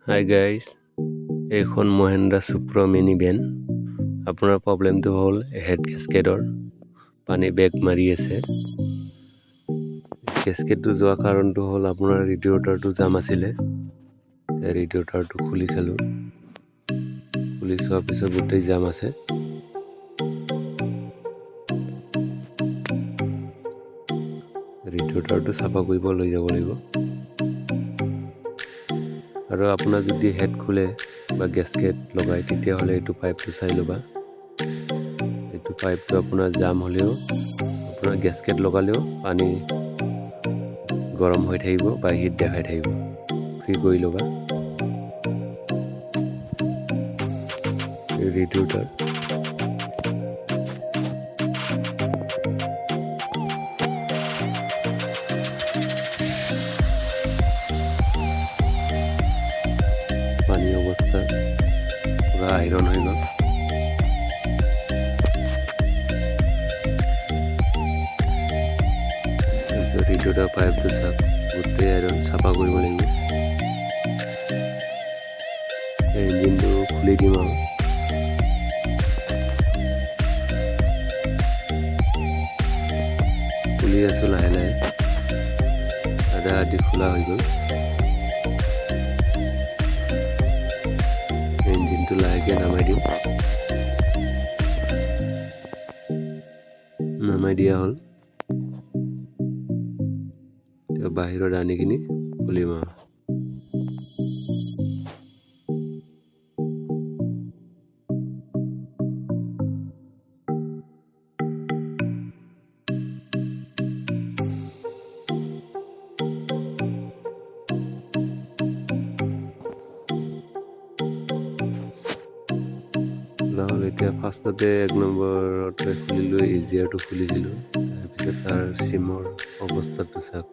Hi guys, এইখন Mahindra Supro mini van. আপোনাৰ প্ৰব্লেমটো হ'ল হেড গেস্কেটৰ পানী বেগ মাৰি আছে। গেস্কেটটো যোৱা কাৰণটো হ'ল আপোনাৰ ৰেডিয়েটৰটো জাম আছিলে। ৰেডিয়েটৰটো খুলি চালোঁ, খুলি চোৱাৰ পিছত গোটেই জাম আছে। ৰেডিয়েটৰটো চাফা কৰিব লৈ যাব লাগিব। আৰু আপোনাৰ যদি হেড খোলে বা গেস্কেট লগায় তেতিয়াহ'লে এইটো পাইপটো চাই ল'বা। এইটো পাইপটো আপোনাৰ জাম হ'লেও আপোনাৰ গেস্কেট লগালেও পানী গৰম হৈ থাকিব বা হিট দেখাই থাকিব। ফ্ৰী কৰি ল'বা। ৰেডিয়েটৰ পানী অৱস্থা পুৰা আইৰণ হৈ গ'ল। ৰেডিয়েটৰ পাইপটো চাওক, গোটেই আইৰণ চাফা কৰিব লাগিব। ইঞ্জিনটো খুলি দিম আৰু খুলি আছোঁ লাহে লাহে, আধা আধি খোলা হৈ গ'ল। ইঞ্জিনটো লাহেকৈ নামাই দিম। নামাই দিয়া হ'ল। এতিয়া বাহিৰত আনি কিনি খুলিম আৰু হ'ল। এতিয়া ফাৰ্ষ্টতে 1 নম্বৰতে খুলিলোঁ, ইজিয়াৰটো খুলিছিলোঁ। তাৰপিছত তাৰ চিমৰ অৱস্থাটো চাওক,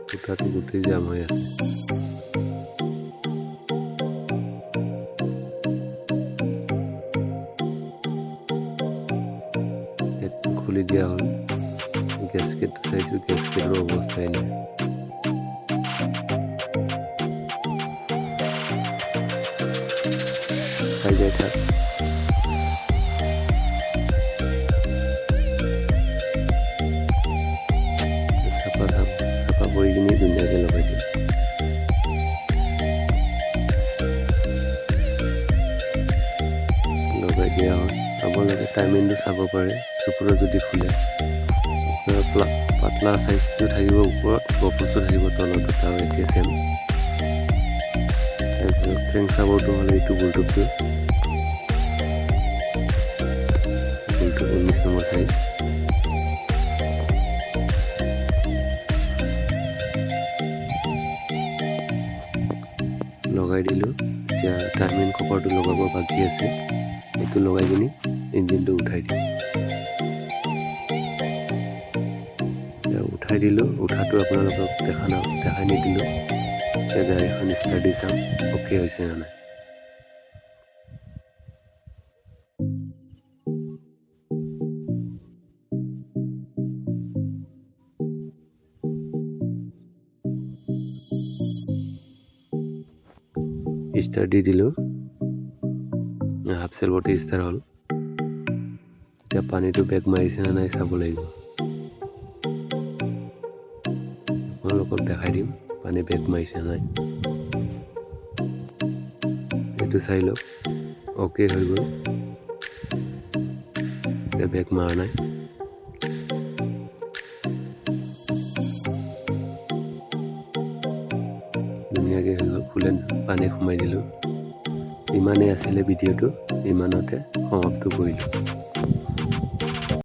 ফুটাটো গোটেই জাম হৈ আছে। হেডটো খুলি দিয়া হ'ল। গেস্কেটটো চাইছোঁ, গেস্কেটৰ অৱস্থাই নাই। খাই যায় থাক। চাফা কৰি কিনি ধুনীয়াকৈ লগাই দিম। লগাই দিয়া হ'ল। আপোনালোকে টাইমিংটো চাব পাৰে। চুপ্ৰ যদি খোলে আপোনাৰ পাতলা চাইজটো থাকিব ওপৰত, বক্সটো থাকিব তলত, আৰু একে চেম। তাৰপিছত ক্ৰেংক চাবৰটো হ'লে এইটো বুলটুপটো 19 নম্বৰ চাইজ। লগাই দিলোঁ। এতিয়া টাইমিং কভাৰটো লগাব বাকী আছে, এইটো লগাই কিনি ইঞ্জিনটো উঠাই দিম। উঠাই দিলোঁ। উঠাটো আপোনালোকক দেখাই নিদিলোঁ। এতিয়া গাড়ীখন ষ্টাৰ্ট দি চাম অ'কে হৈছে নে নাই। ষ্টাৰ্ট দি দিলোঁ, হাফ চেলবতে ষ্টাৰ্ট হ'ল। এতিয়া পানীটো বেগ মাৰিছে নে নাই চাব লাগিব। আপোনালোকক দেখাই দিম পানী বেগ মাৰিছে নে নাই। এইটো চাই লওক, অ'কে হৈ গ'ল। এতিয়া বেগ মাৰা নাই। ধুনীয়াকৈ হৈ গ'ল। কুলেণ্ট পানী সোমাই দিলোঁ। ইমানেই আছিলে ভিডিঅ'টো, ইমানতে সমাপ্ত কৰিলোঁ।